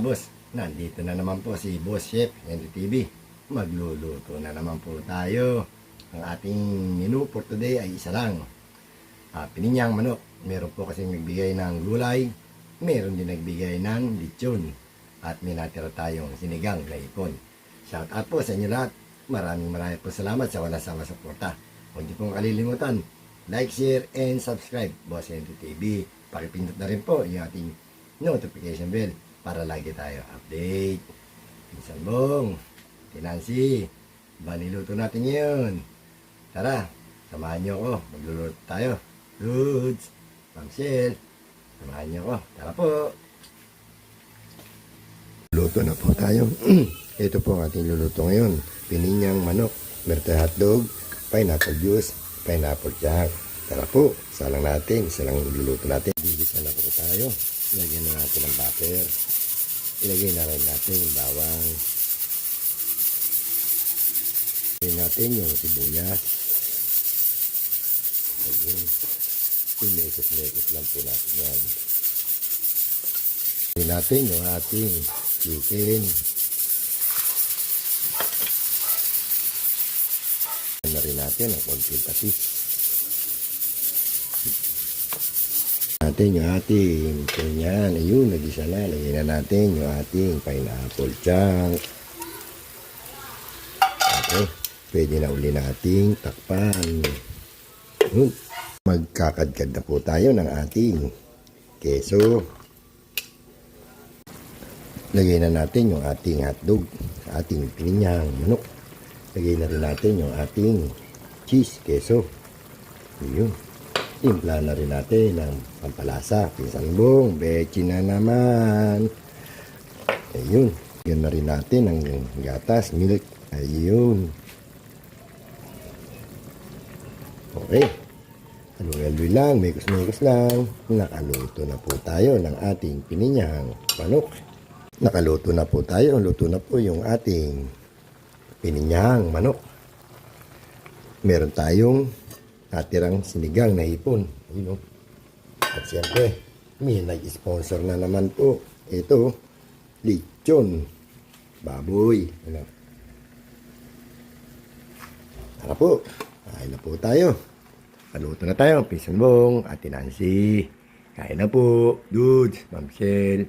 boss, nandito na naman po si Boss Chef Henry TV. Magluluto na naman po tayo. Ang ating menu for today ay isa lang. Pininyang manok. Meron po kasing nagbigay ng gulay. Meron din nagbigay ng lechon. At may natira tayong sinigang na ipon. Shout out po sa inyo lahat. Maraming po salamat sa walang sawa suporta. Huwag niyo pong kalilimutan, like, share, and subscribe. Boss Henry TV. Pakipindot na rin po yung ating notification bell para lagi tayo update. Minsan Bong, Tinansi, baniluto natin yun. Tara, samahan nyo ako. Magluluto tayo. Dudes, Ma'am Shell, samahan nyo ako. Tara po. Luto na po tayo. Ito po ang ating luluto ngayon. Pininyang manok, merte hotdog, pineapple juice, pineapple jack. Tara po, salang natin. Isa lang luluto natin. Bigisa na po tayo. Ilagyan na natin ang butter. Ilagay na rin natin yung bawang. Ilagay natin yung sibuyas. Ayun. Pinekos-lekos lang po natin yan. Ilagay natin yung ating chicken. Ilagay na rin natin ang konting patis. Natin yung ating kanyan. Ayun, nag-isa na. Lagyan na natin yung ating pineapple chunk. Okay. Pwede na uli nating takpan. Magkakadkad na po tayo ng ating keso. Lagyan na natin yung ating hotdog. Ating pininyang manok. Lagyan na rin natin yung ating cheese, keso. Ayun. Timpla na rin natin ng pampalasa. Pinsan Bong, bechi na naman. Ayun. Yan na rin natin ng gatas, milk. Ayun. Okay. Aluy-aluy lang, mekos-mekos lang. Nakaluto na po tayo ng ating pininyang manok. Nakaluto na po tayo. Luto na po yung ating pininyang manok. Meron tayong natirang sinigang na hipon. Ayun, at siyempre, may nag-sponsor na naman po. Ito, lechon. Baboy. Ano? Tara po. Kain na po tayo. Paluto na tayo. Pinsan Bong, Ate Nancy. Kain na po. Dudes, Ma'am Shell.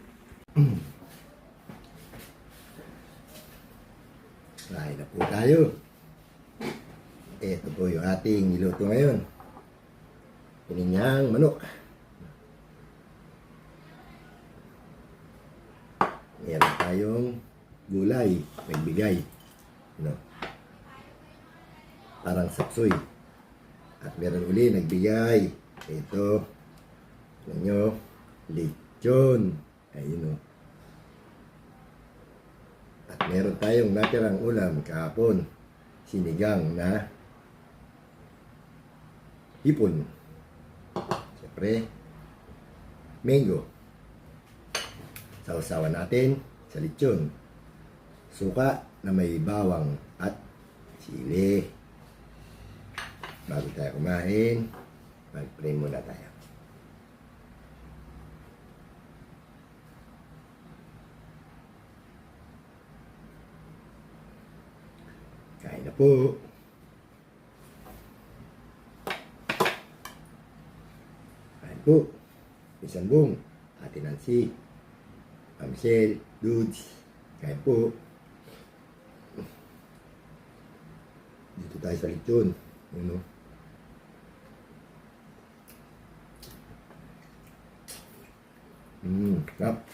Kain na po tayo. Ito po yung ating niluto ngayon. Pininyang manok. Meron tayong gulay. Nagbigay. Parang sapsoy. At meron uli nagbigay. Ito. Ano, lechon. Ayun o. At meron tayong natirang ulam kahapon. Sinigang na hipon. Siyempre, mango. Sausawan natin sa lechon. Suka na may bawang at sili. Bago tayo kumain, mag-pray muna tayo. Kain na po. Po, Pinsan Bong, Ate Nancy, Ma'am Shell, Dudes, kain po. Dito tayo sa lechon. Ano? Sarap.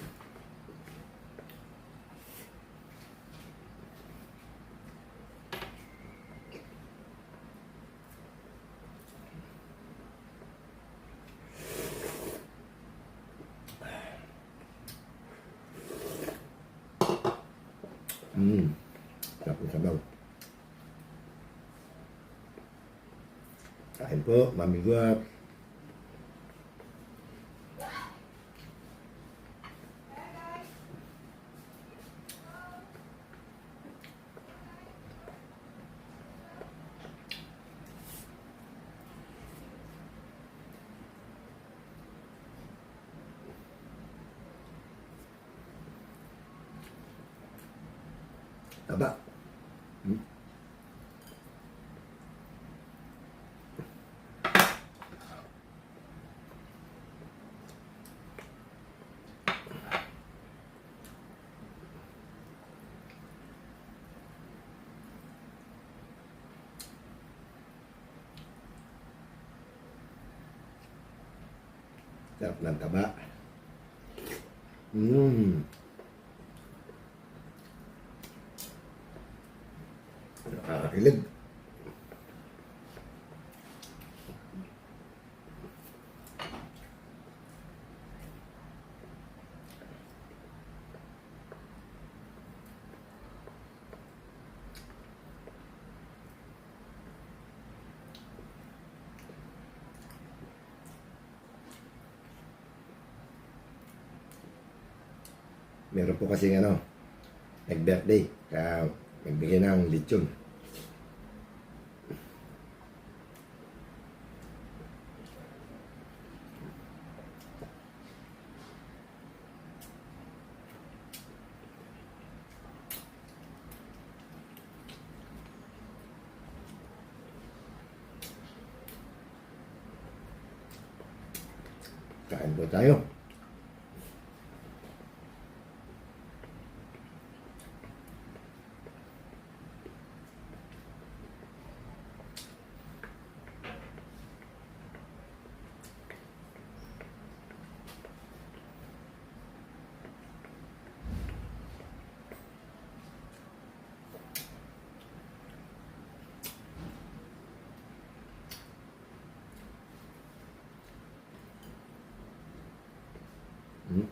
Sarap ng sabaw. Kain po, Mami Guap. Taba. Sarap ng taba. Nakakakilig. Meron po kasi nag-birthday, kaya nagbigay ng lechon. Kain po tayo.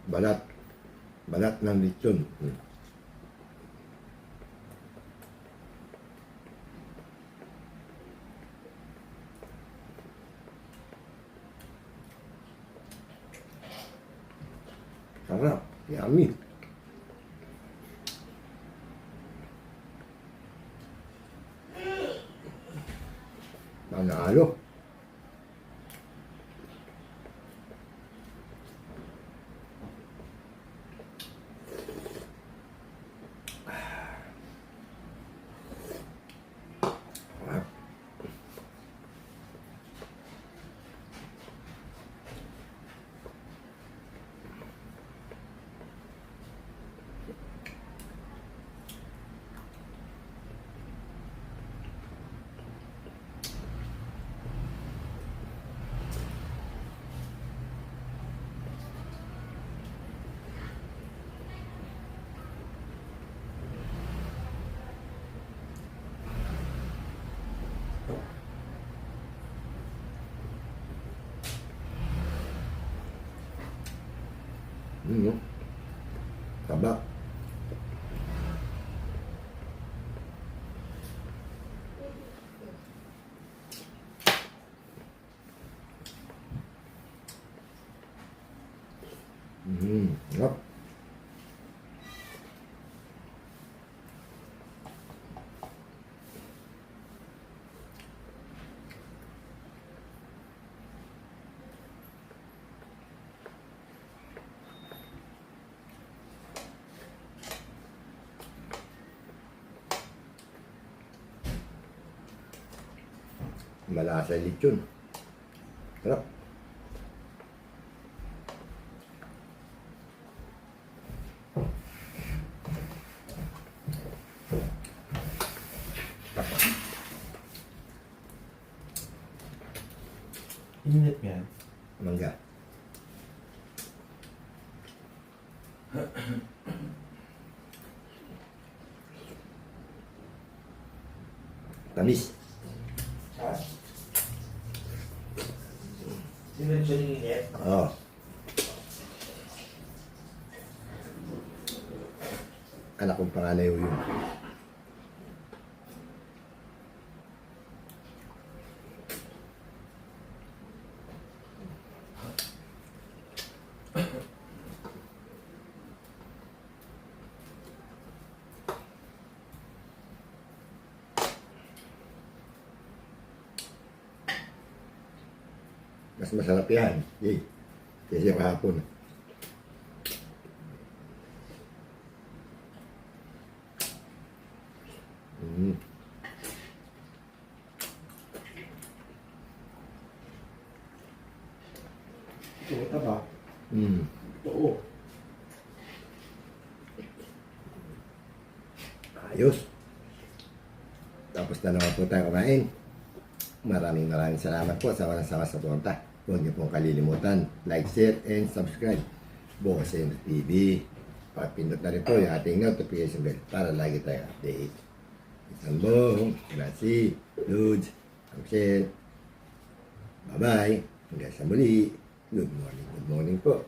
Balat. Balat ng lechon. Sarap. Yummy. Panalo. Taba. Sarap. Malasa yung lechon. Sarap. Init nga. Mangga. Tamis. Sinadyo yung init. Oo. Anak kong panganay yun. Mas masarap yan. Yay. Kasi kahapon. Mm. Ito, taba. Mm. Oo. Ayos. Tapos na naman po tayo kumain. Maraming salamat po sa walang sawa sa suporta. Huwag niyo pong kalilimutan, like, share, and subscribe. Boss and TV. Papindot na rin po yung ating notification bell para lagi tayo update. Isang bong, grazie, Ludes, share. Bye-bye. Hanggang sa muli. Good morning po.